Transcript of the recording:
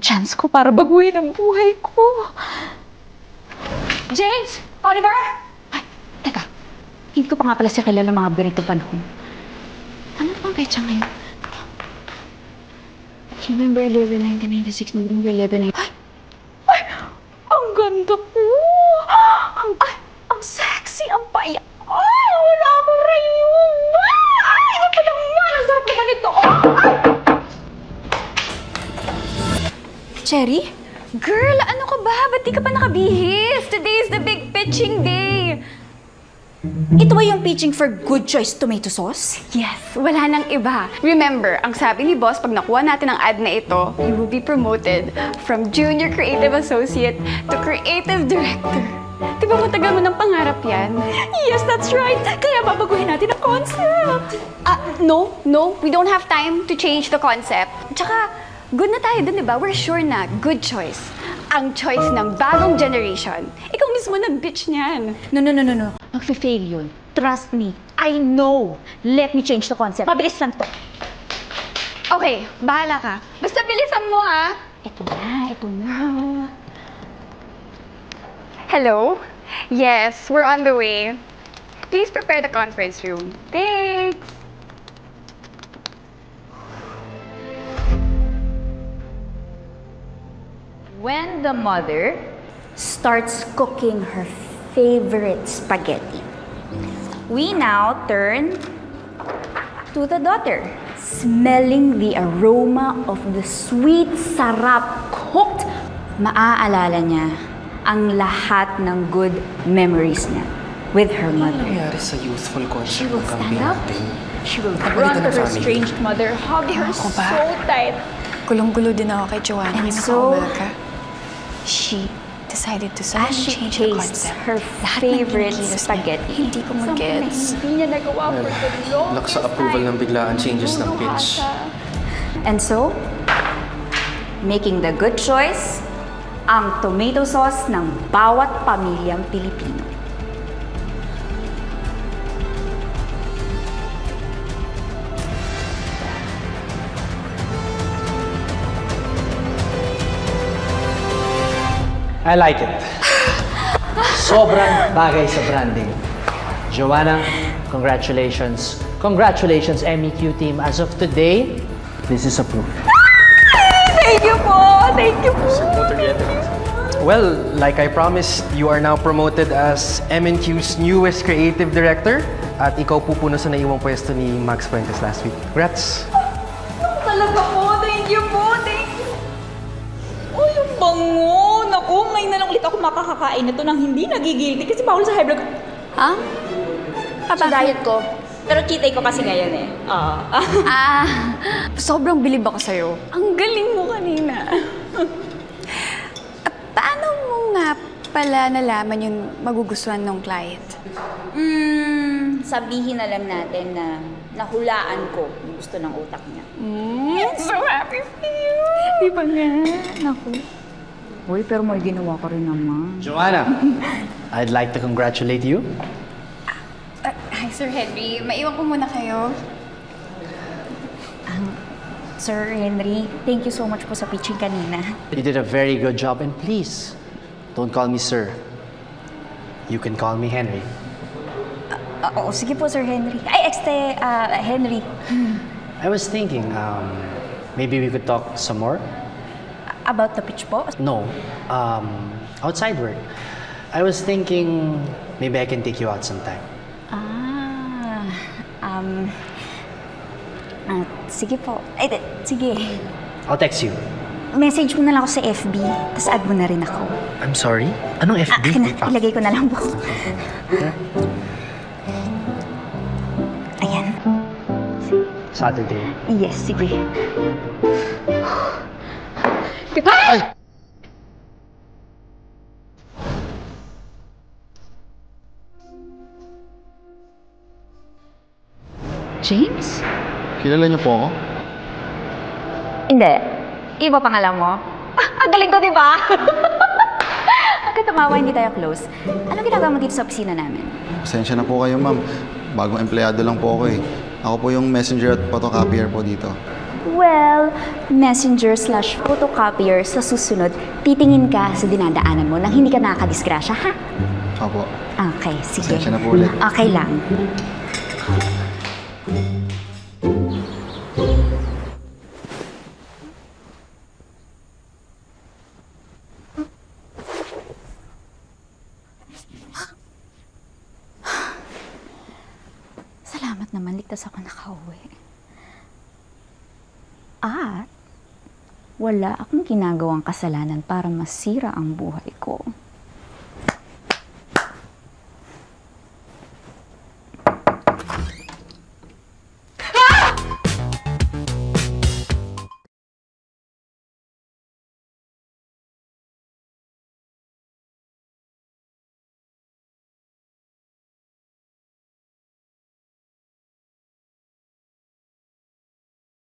chance ko para baguhin ang buhay ko. James! Oliver! Ay, teka. Hindi ko pa nga pala siya kilala mga ganito panahon. Ano pang petsa ngayon? November 11, 1996, November 11, Ay! Ang ganda ko! Ang sexy! Ang paya! Ay! Wala akong rayon! Ay! Ano pa naman? Ang sarap naman ito! Ay! Cherry? Girl, ano ka ba? Ba't di ka pa nakabihis? Today is the big pitching day! Ito ba yung pitching for Good Choice Tomato Sauce? Yes, wala nang iba. Remember, ang sabi ni boss, pag nakuha natin ang ad na ito, you will be promoted from Junior Creative Associate to Creative Director. Di ba matagal mo ng pangarap yan? Yes, that's right. Kaya babaguhin natin ang concept. No, we don't have time to change the concept. Tsaka, good na tayo dun, di ba? We're sure na good choice. Ang choice ng bagong generation. Ikaw mismo nag-bitch niyan. No. Magfe-fail yun. Trust me. I know. Let me change the concept. Mabilis lang to. Okay, bahala ka. Basta bilisan mo, ha? Ito na. Hello? Yes, we're on the way. Please prepare the conference room. Thanks! When the mother starts cooking her favorite spaghetti, we now turn to the daughter, smelling the aroma of the sweet sarap cooked. Maaalala niya ang lahat ng good memories niya with her mother. Ano nangyari sa youthful She concept will ng stand campaign up. natin? She will Napalitan run to ng her family. estranged mother, hug her Ako so ba? tight. Gulong-gulo din ako kay Joanna. And Yung so, nakauwal ka. she, Decided to as suddenly she change the tastes concept. her Lahat ng favorite kinikilos niya, spaghetti, hindi ko mag-gets. hindi niya nagawa for the longest Lak sa approval ng biglaan changes ng pitch. And so, making the good choice, ang tomato sauce ng bawat pamilyang Pilipino. I like it. Sobrang bagay sa branding. Joanna, congratulations. Congratulations, MEQ team. As of today, this is approved. Thank you po! Thank you po! Well, like I promised, you are now promoted as MNQ's newest creative director at ikaw pupuno sa naiwang pwesto ni Max Fuentes last week. Congrats! Talaga po! Thank you po! Thank you! Oh, yung bango! Naku, ngayon na lang ulit ako makakakain na to nang hindi nagigilty kasi bawal sa high blood. Ha? Sa diet ko. Pero cheat day ko kasi ngayon eh. Sobrang bilib ako sa'yo. Ang galing mo kanina. Paano mo nga pala nalaman yung magugustuhan ng client? Sabihin na lang natin na nahulaan ko yung gusto ng utak niya. So happy for you! Di ba nga? Naku. Uy, pero may ginawa ko rin naman. Joanna, I'd like to congratulate you. Hi, Sir Henry. Maiwan ko muna kayo. Sir Henry, thank you so much po sa pitching kanina. You did a very good job, and please, don't call me sir. You can call me Henry. Oo, sige po, Sir Henry. Henry. I was thinking, maybe we could talk some more? About the pitch po? No, outside work. I was thinking maybe I can take you out sometime. Sige po. Sige. I'll text you. Message mo na lang ako sa FB, tapos add mo na rin ako. I'm sorry? Anong FB? Akin na, ilagay ko na lang po. Ayan. Saturday. Yes, sige. Ay! James? Kilala niyo po ako? Hindi. Iba pangalan mo? Ang galing ko, di ba? Agad tumawa, hindi tayo close. Ano ginagawa mo dito sa opisina namin? Pasensya na po kayo, ma'am. Bagong empleyado lang po ako eh. Ako po yung messenger at photocopier po dito. Well, messenger/photocopier sa susunod, titingin ka sa dinadaanan mo nang hindi ka nakakadisgrasya, ha? Opo. Okay, sige. Pasensya na po ulit. Okay lang. Salamat naman, ligtas ako nakauwi. At wala akong ginagawang kasalanan para masira ang buhay ko.